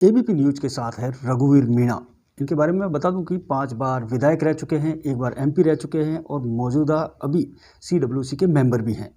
ABP news के साथ है रघुवीर मीणा। इनके बारे में मैं बता दूं कि 5 बार विधायक रह चुके हैं, 1 बार एमपी रह चुके हैं और मौजूदा अभी सीडब्ल्यूसी के मेंबर भी हैं।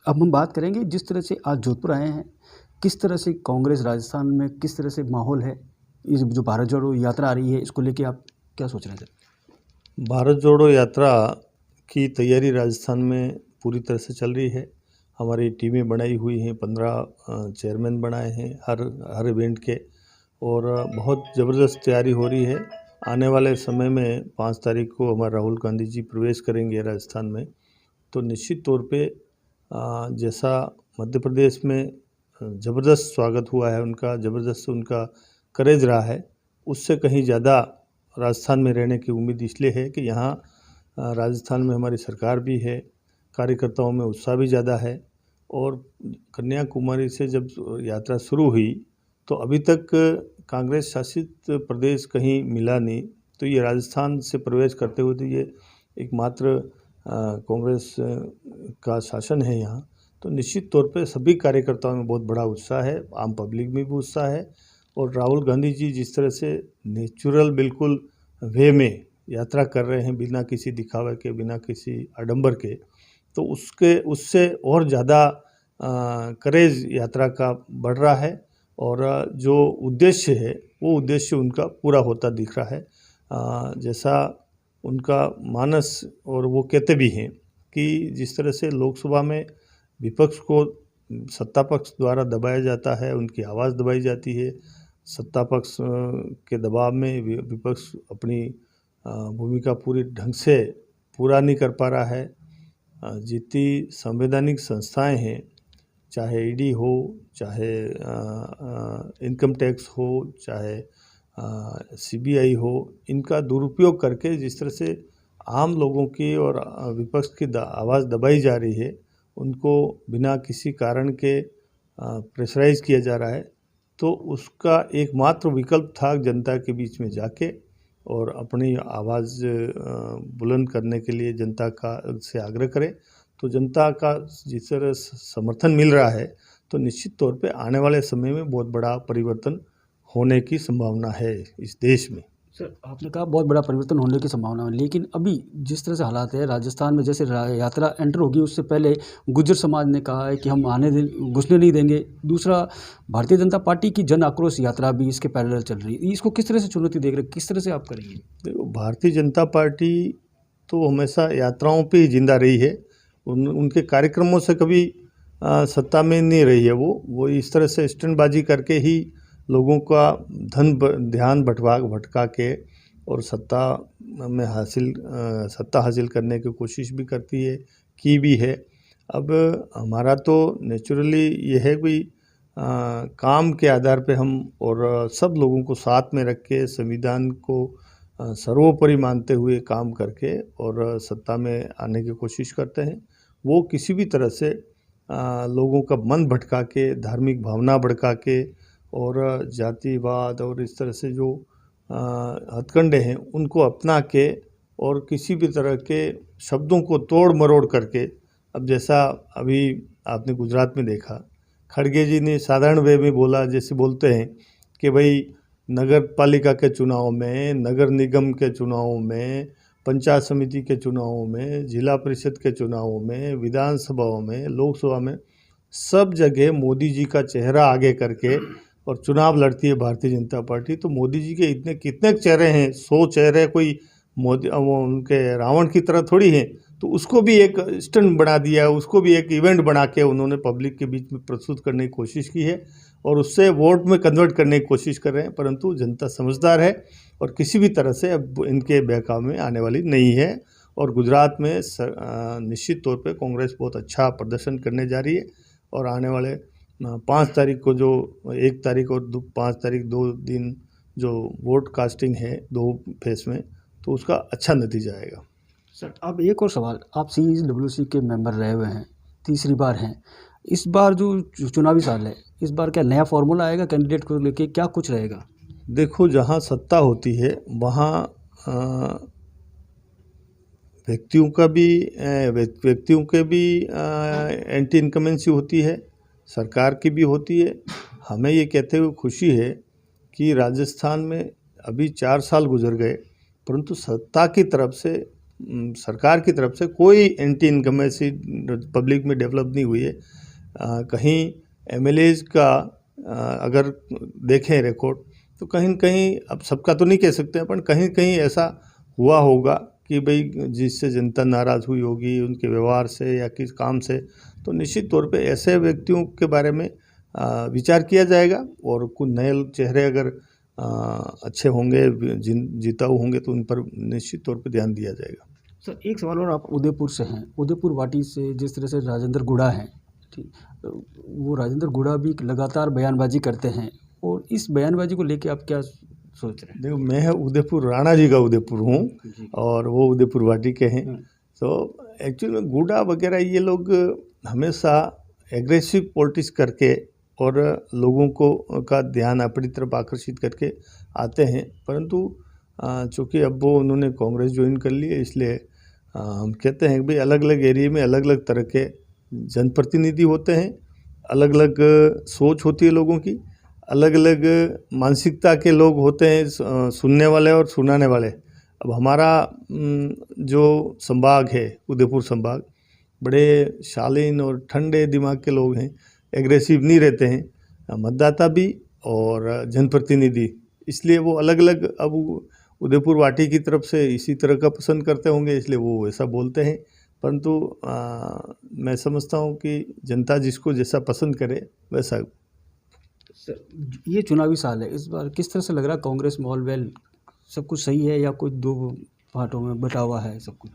अब हम बात करेंगे जिस तरह से आज जोधपुर आए हैं, किस तरह से कांग्रेस राजस्थान में किस तरह से माहौल है, ये जो भारत जोड़ो यात्रा आ रही है इसको लेके आप क्या सोच रहे थे? भारत जोड़ो यात्रा की तैयारी राजस्थान में पूरी तरह से चल रही है। हमारी टीमें बनाई हुई हैं, 15 चेयरमैन बनाए हैं हर इवेंट के, और बहुत ज़बरदस्त तैयारी हो रही है। आने वाले समय में 5 तारीख को हमारे राहुल गांधी जी प्रवेश करेंगे राजस्थान में, तो निश्चित तौर पे जैसा मध्य प्रदेश में ज़बरदस्त स्वागत हुआ है उनका, ज़बरदस्त उनका करेज रहा है, उससे कहीं ज़्यादा राजस्थान में रहने की उम्मीद इसलिए है कि यहाँ राजस्थान में हमारी सरकार भी है, कार्यकर्ताओं में उत्साह भी ज़्यादा है। और कन्याकुमारी से जब यात्रा शुरू हुई तो अभी तक कांग्रेस शासित प्रदेश कहीं मिला नहीं, तो ये राजस्थान से प्रवेश करते हुए तो ये एकमात्र कांग्रेस का शासन है यहाँ। तो निश्चित तौर पे सभी कार्यकर्ताओं में बहुत बड़ा उत्साह है, आम पब्लिक में भी उत्साह है। और राहुल गांधी जी जिस तरह से नेचुरल बिल्कुल वे में यात्रा कर रहे हैं, बिना किसी दिखावे के, बिना किसी आडंबर के, तो उससे और ज़्यादा करेज यात्रा का बढ़ रहा है। और जो उद्देश्य है वो उद्देश्य उनका पूरा होता दिख रहा है। जैसा उनका मानस, और वो कहते भी हैं कि जिस तरह से लोकसभा में विपक्ष को सत्ता पक्ष द्वारा दबाया जाता है, उनकी आवाज़ दबाई जाती है, सत्ता पक्ष के दबाव में विपक्ष अपनी भूमिका पूरी ढंग से पूरा नहीं कर पा रहा है। जितनी संवैधानिक संस्थाएं हैं, चाहे ईडी हो, चाहे इनकम टैक्स हो, चाहे सीबीआई हो, इनका दुरुपयोग करके जिस तरह से आम लोगों की और विपक्ष की आवाज़ दबाई जा रही है, उनको बिना किसी कारण के प्रेशराइज किया जा रहा है, तो उसका एकमात्र विकल्प था जनता के बीच में जाके और अपनी आवाज़ बुलंद करने के लिए जनता का से आग्रह करें। तो जनता का जिस तरह समर्थन मिल रहा है, तो निश्चित तौर पे आने वाले समय में बहुत बड़ा परिवर्तन होने की संभावना है इस देश में। सर, आपने कहा बहुत बड़ा परिवर्तन होने की संभावना है, लेकिन अभी जिस तरह से हालात है राजस्थान में, जैसे यात्रा एंटर होगी उससे पहले गुर्जर समाज ने कहा है कि हम घुसने नहीं देंगे। दूसरा, भारतीय जनता पार्टी की जन आक्रोश यात्रा भी इसके पैरेलल चल रही है। इसको किस तरह से चुनौती देख रहे हैं, किस तरह से आप करेंगे? देखो, भारतीय जनता पार्टी तो हमेशा यात्राओं पे ही जिंदा रही है। उनके कार्यक्रमों से कभी सत्ता में नहीं रही है। वो इस तरह से स्टंटबाजी करके ही लोगों का ध्यान भटका के और सत्ता हासिल करने की कोशिश भी करती है, की भी है। अब हमारा तो नेचुरली ये है कि काम के आधार पे हम और सब लोगों को साथ में रख के संविधान को सर्वोपरि मानते हुए काम करके और सत्ता में आने की कोशिश करते हैं। वो किसी भी तरह से लोगों का मन भटका के, धार्मिक भावना भड़का के और जातिवाद और इस तरह से जो हथकंडे हैं उनको अपना के और किसी भी तरह के शब्दों को तोड़ मरोड़ करके, अब जैसा अभी आपने गुजरात में देखा, खड़गे जी ने साधारण वे में बोला, जैसे बोलते हैं कि भाई नगर पालिका के चुनाव में, नगर निगम के चुनावों में, पंचायत समिति के चुनावों में, जिला परिषद के चुनावों में, विधानसभाओं में, लोकसभा में, सब जगह मोदी जी का चेहरा आगे करके और चुनाव लड़ती है भारतीय जनता पार्टी। तो मोदी जी के इतने कितने चेहरे हैं, 100 चेहरे कोई मोदी वो उनके रावण की तरह थोड़ी हैं। तो उसको भी एक स्टंट बना दिया, उसको भी एक इवेंट बना के उन्होंने पब्लिक के बीच में प्रस्तुत करने की कोशिश की है और उससे वोट में कन्वर्ट करने की कोशिश कर रहे हैं। परंतु जनता समझदार है और किसी भी तरह से अब इनके बहकाव में आने वाली नहीं है। और गुजरात में निश्चित तौर पे कांग्रेस बहुत अच्छा प्रदर्शन करने जा रही है और आने वाले 5 तारीख को, जो 1 तारीख और 5 तारीख 2 दिन जो वोट कास्टिंग है 2 फेस में, तो उसका अच्छा नतीजा आएगा। सर, अब एक और सवाल, आप सीडब्ल्यूसी के मेंबर रहे हुए हैं, तीसरी बार हैं। इस बार जो चुनावी साल है, इस बार क्या नया फॉर्मूला आएगा कैंडिडेट को लेके, क्या कुछ रहेगा? देखो, जहाँ सत्ता होती है वहाँ व्यक्तियों के भी एंटी इनकमेंसी होती है, सरकार की भी होती है। हमें ये कहते हुए खुशी है कि राजस्थान में अभी 4 साल गुजर गए, परंतु सत्ता की तरफ से सरकार की तरफ से कोई एंटी इनकमेंसी पब्लिक में डेवलप नहीं हुई है। कहीं एमएलएज का अगर देखें रिकॉर्ड तो कहीं न कहीं, अब सबका तो नहीं कह सकते हैं, पर कहीं कहीं ऐसा हुआ होगा कि भाई जिससे जनता नाराज़ हुई होगी उनके व्यवहार से या किस काम से, तो निश्चित तौर पे ऐसे व्यक्तियों के बारे में विचार किया जाएगा और कुछ नए चेहरे अगर अच्छे होंगे, जिताऊ होंगे तो उन पर निश्चित तौर पे ध्यान दिया जाएगा। सर एक सवाल और, आप उदयपुर से हैं, उदयपुर वाटी से जिस तरह से राजेंद्र गुड़ा हैं, ठीक, वो राजेंद्र गुड़ा भी लगातार बयानबाजी करते हैं और इस बयानबाजी को लेके आप क्या सोच रहे हैं? देखो, मैं उदयपुर राणा जी का उदयपुर हूँ और वो उदयपुर वाटी के हैं। तो एक्चुअली में गुड़ा वगैरह ये लोग हमेशा एग्रेसिव पॉलिटिक्स करके और लोगों को का ध्यान अपनी तरफ आकर्षित करके आते हैं, परंतु चूँकि अब वो उन्होंने कांग्रेस ज्वाइन कर ली है, इसलिए हम कहते हैं कि भाई अलग अलग एरिया में अलग अलग तरह के जनप्रतिनिधि होते हैं, अलग अलग सोच होती है लोगों की, अलग अलग मानसिकता के लोग होते हैं, सुनने वाले और सुनाने वाले। अब हमारा जो संभाग है उदयपुर संभाग, बड़े शालीन और ठंडे दिमाग के लोग हैं, एग्रेसिव नहीं रहते हैं, मतदाता भी और जनप्रतिनिधि, इसलिए वो अलग अलग अब उदयपुर वाटी की तरफ से इसी तरह का पसंद करते होंगे, इसलिए वो वैसा बोलते हैं। परंतु मैं समझता हूँ कि जनता जिसको जैसा पसंद करे वैसा। ये चुनावी साल है, इस बार किस तरह से लग रहा है कांग्रेस मॉलवेल सब कुछ सही है या कोई दो पार्टों में बटा हुआ है सब कुछ?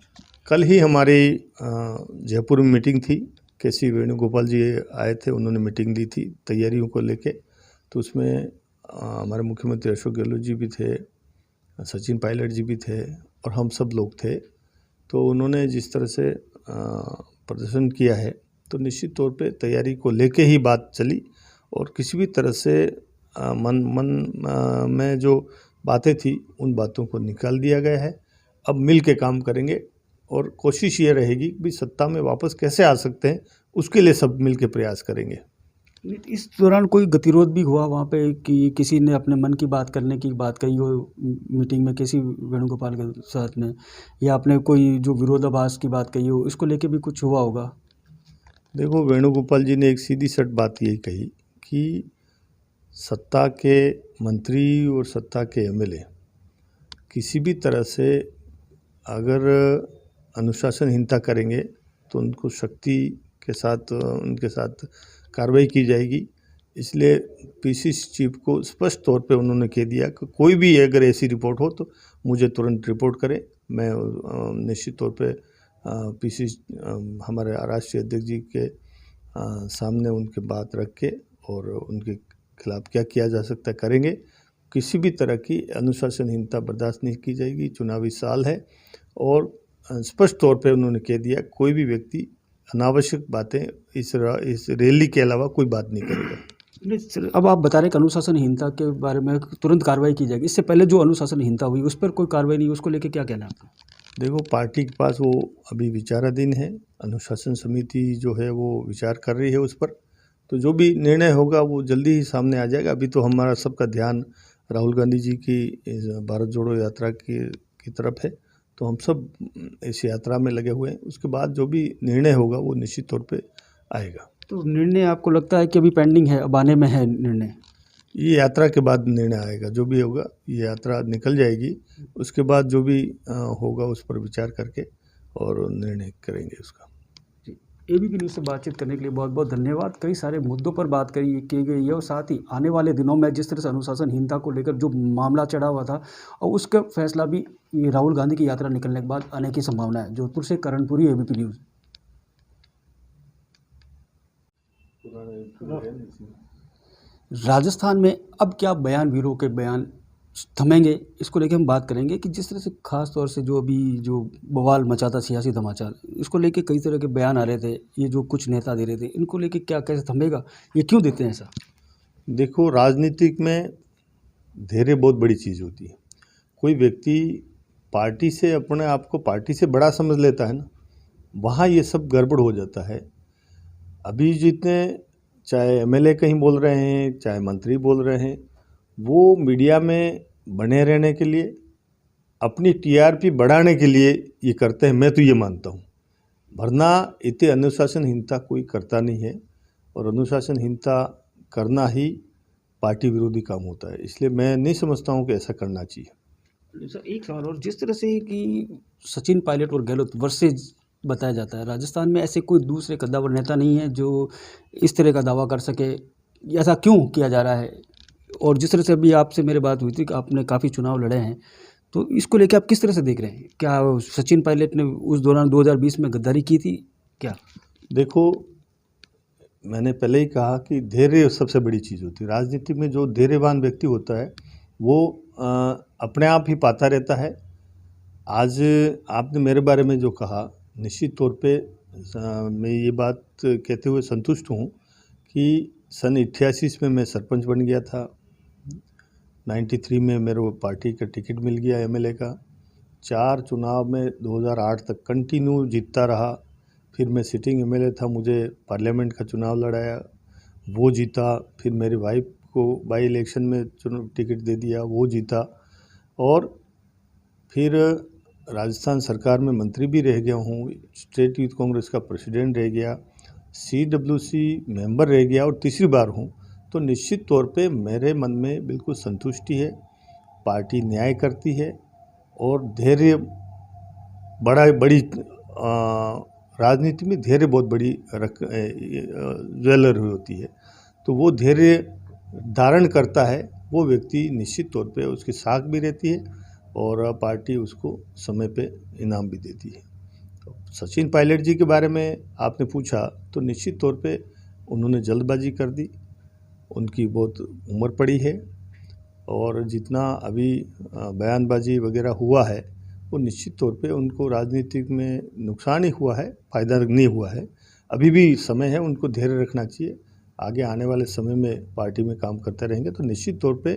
कल ही हमारी जयपुर में मीटिंग थी, केसी वेणुगोपाल जी आए थे, उन्होंने मीटिंग दी थी तैयारियों को लेके। तो उसमें हमारे मुख्यमंत्री अशोक गहलोत जी भी थे, सचिन पायलट जी भी थे और हम सब लोग थे। तो उन्होंने जिस तरह से प्रदर्शन किया है, तो निश्चित तौर पे तैयारी को लेके ही बात चली और किसी भी तरह से मन में जो बातें थी उन बातों को निकाल दिया गया है। अब मिल के काम करेंगे और कोशिश ये रहेगी कि सत्ता में वापस कैसे आ सकते हैं, उसके लिए सब मिल के प्रयास करेंगे। इस दौरान कोई गतिरोध भी हुआ वहाँ पे कि किसी ने अपने मन की बात करने की बात कही हो मीटिंग में केसी वेणुगोपाल के साथ में, या आपने कोई जो विरोधाभास की बात कही हो, इसको लेके भी कुछ हुआ होगा? देखो, वेणुगोपाल जी ने एक सीधी सट बात यही कही कि सत्ता के मंत्री और सत्ता के एमएलए किसी भी तरह से अगर अनुशासनहीनता करेंगे तो उनको शक्ति के साथ उनके साथ कार्रवाई की जाएगी। इसलिए पीसीसी चीफ को स्पष्ट तौर पे उन्होंने कह दिया कि कोई भी अगर ऐसी रिपोर्ट हो तो मुझे तुरंत रिपोर्ट करें। मैं निश्चित तौर पे पीसीसी हमारे राष्ट्रीय अध्यक्ष जी के सामने उनकी बात रख के और उनके खिलाफ क्या किया जा सकता है करेंगे। किसी भी तरह की अनुशासनहीनता बर्दाश्त नहीं की जाएगी। चुनावी साल है और स्पष्ट तौर पे उन्होंने कह दिया कोई भी व्यक्ति अनावश्यक बातें इस रैली के अलावा कोई बात नहीं करेगा। अब आप बता रहे कि अनुशासनहीनता के बारे में तुरंत कार्रवाई की जाएगी, इससे पहले जो अनुशासनहीनता हुई उस पर कोई कार्रवाई नहीं, उसको लेके क्या कहना है आपका? देखो, पार्टी के पास वो अभी विचाराधीन है, अनुशासन समिति जो है वो विचार कर रही है उस पर, तो जो भी निर्णय होगा वो जल्दी ही सामने आ जाएगा। अभी तो हमारा सबका ध्यान राहुल गांधी जी की भारत जोड़ो यात्रा की तरफ है, तो हम सब इस यात्रा में लगे हुए हैं। उसके बाद जो भी निर्णय होगा वो निश्चित तौर पे आएगा। तो निर्णय आपको लगता है कि अभी पेंडिंग है, अब आने में है निर्णय? ये यात्रा के बाद निर्णय आएगा, जो भी होगा। ये यात्रा निकल जाएगी, उसके बाद जो भी होगा उस पर विचार करके और निर्णय करेंगे उसका। एबीपी न्यूज़ से बातचीत करने के लिए बहुत बहुत धन्यवाद। कई सारे मुद्दों पर बात की गई है और साथ ही आने वाले दिनों में जिस तरह से अनुशासनहीनता को लेकर जो मामला चढ़ा हुआ था और उसका फैसला भी राहुल गांधी की यात्रा निकलने के बाद आने की संभावना है। जोधपुर से करणपुरी, एबीपी न्यूज़। राजस्थान में अब क्या बयानवीरों के बयान थमेंगे, इसको लेके हम बात करेंगे कि जिस तरह से खास तौर से जो अभी जो बवाल मचा था सियासी धमाचार, इसको लेके कई तरह के बयान आ रहे थे, ये जो कुछ नेता दे रहे थे, इनको लेके क्या कैसे थमेगा, ये क्यों देते हैं ऐसा? देखो, राजनीतिक में धैर्य बहुत बड़ी चीज़ होती है। कोई व्यक्ति पार्टी से अपने आप को पार्टी से बड़ा समझ लेता है ना, वहाँ ये सब गड़बड़ हो जाता है। अभी जितने चाहे एमएलए कहीं बोल रहे हैं, चाहे मंत्री बोल रहे हैं, वो मीडिया में बने रहने के लिए, अपनी टीआरपी बढ़ाने के लिए ये करते हैं, मैं तो ये मानता हूँ। वरना इतनी अनुशासनहीनता कोई करता नहीं है, और अनुशासनहीनता करना ही पार्टी विरोधी काम होता है। इसलिए मैं नहीं समझता हूँ कि ऐसा करना चाहिए। सर एक सवाल और, जिस तरह से कि सचिन पायलट और गहलोत वर्सेज बताया जाता है, राजस्थान में ऐसे कोई दूसरे कद्दावर नेता नहीं है जो इस तरह का दावा कर सके, ऐसा क्यों किया जा रहा है? और जिस तरह से अभी आपसे मेरी बात हुई थी कि आपने काफ़ी चुनाव लड़े हैं, तो इसको लेके आप किस तरह से देख रहे हैं? क्या सचिन पायलट ने उस दौरान 2020 में गद्दारी की थी क्या? देखो, मैंने पहले ही कहा कि धैर्य सबसे बड़ी चीज़ होती है। राजनीति में जो धैर्यवान व्यक्ति होता है वो अपने आप ही पाता रहता है। आज आपने मेरे बारे में जो कहा, निश्चित तौर पे मैं ये बात कहते हुए संतुष्ट हूँ कि सन 88 में मैं सरपंच बन गया था। 93 में मेरे को पार्टी का टिकट मिल गया एमएलए का। 4 चुनाव में 2008 तक कंटिन्यू जीतता रहा। फिर मैं सिटिंग एमएलए था, मुझे पार्लियामेंट का चुनाव लड़ाया, वो जीता। फिर मेरी वाइफ को बाई इलेक्शन में टिकट दे दिया, वो जीता। और फिर राजस्थान सरकार में मंत्री भी रह गया हूँ, स्टेट यूथ कांग्रेस का प्रेसिडेंट रह गया, CWC मेंबर रह गया और तीसरी बार हूँ। तो निश्चित तौर पे मेरे मन में बिल्कुल संतुष्टि है। पार्टी न्याय करती है और धैर्य बड़ी राजनीति में धैर्य बहुत बड़ी ज्वेलर होती है। तो वो धैर्य धारण करता है वो व्यक्ति, निश्चित तौर पे उसकी साख भी रहती है और पार्टी उसको समय पे इनाम भी देती है। सचिन पायलट जी के बारे में आपने पूछा, तो निश्चित तौर पे उन्होंने जल्दबाजी कर दी। उनकी बहुत उम्र पड़ी है और जितना अभी बयानबाजी वगैरह हुआ है वो निश्चित तौर पे उनको राजनीतिक में नुकसान ही हुआ है, फ़ायदा नहीं हुआ है। अभी भी समय है, उनको धैर्य रखना चाहिए। आगे आने वाले समय में पार्टी में काम करते रहेंगे तो निश्चित तौर पे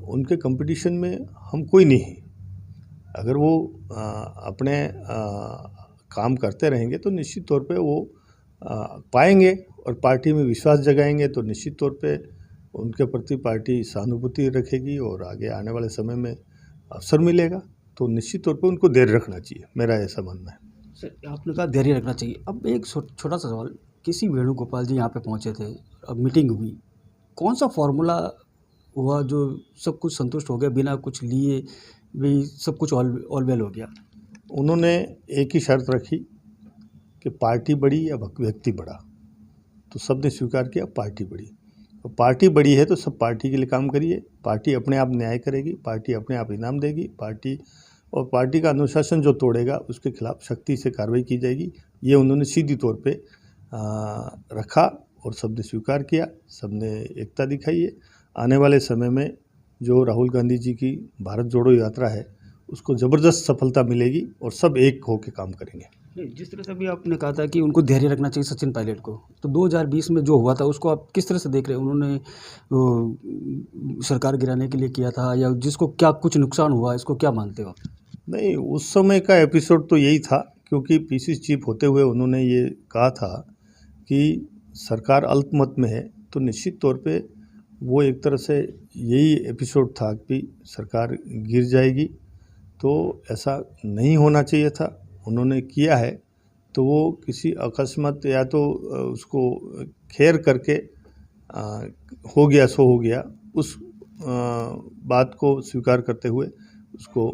उनके कंपटीशन में हम कोई नहीं है। अगर वो अपने काम करते रहेंगे तो निश्चित तौर पे वो पाएंगे और पार्टी में विश्वास जगाएंगे तो निश्चित तौर पे उनके प्रति पार्टी सहानुभूति रखेगी और आगे आने वाले समय में अवसर मिलेगा। तो निश्चित तौर पे उनको धैर्य रखना चाहिए, मेरा ऐसा मानना है। सर आपने कहा धैर्य रखना चाहिए। अब एक छोटा सा सवाल, किसी वेणुगोपाल जी यहाँ पे पहुँचे थे, अब मीटिंग हुई, कौन सा फॉर्मूला हुआ जो सब कुछ संतुष्ट हो गया, बिना कुछ लिए भी सब कुछ ऑल वेल हो गया? उन्होंने एक ही शर्त रखी कि पार्टी बड़ी या व्यक्ति बड़ा, तो सबने स्वीकार किया पार्टी बड़ी। तो पार्टी बड़ी है तो सब पार्टी के लिए काम करिए, पार्टी अपने आप न्याय करेगी, पार्टी अपने आप इनाम देगी, पार्टी का अनुशासन जो तोड़ेगा उसके खिलाफ सख्ती से कार्रवाई की जाएगी। ये उन्होंने सीधी तौर पे रखा और सबने स्वीकार किया, सबने एकता दिखाई है। आने वाले समय में जो राहुल गांधी जी की भारत जोड़ो यात्रा है उसको ज़बरदस्त सफलता मिलेगी और सब एक होकर काम करेंगे। नहीं, जिस तरह से अभी आपने कहा था कि उनको धैर्य रखना चाहिए सचिन पायलट को, तो 2020 में जो हुआ था उसको आप किस तरह से देख रहे हैं? उन्होंने सरकार गिराने के लिए किया था या जिसको क्या कुछ नुकसान हुआ, इसको क्या मानते हो आप? नहीं, उस समय का एपिसोड तो यही था क्योंकि पीसीसी चीफ होते हुए उन्होंने ये कहा था कि सरकार अल्पमत में है, तो निश्चित तौर पे वो एक तरह से यही एपिसोड था कि सरकार गिर जाएगी। तो ऐसा नहीं होना चाहिए था, उन्होंने किया है तो वो किसी अकस्मात या तो उसको खैर करके हो गया सो हो गया, उस बात को स्वीकार करते हुए उसको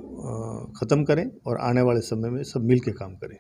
ख़त्म करें और आने वाले समय में सब मिल के काम करें।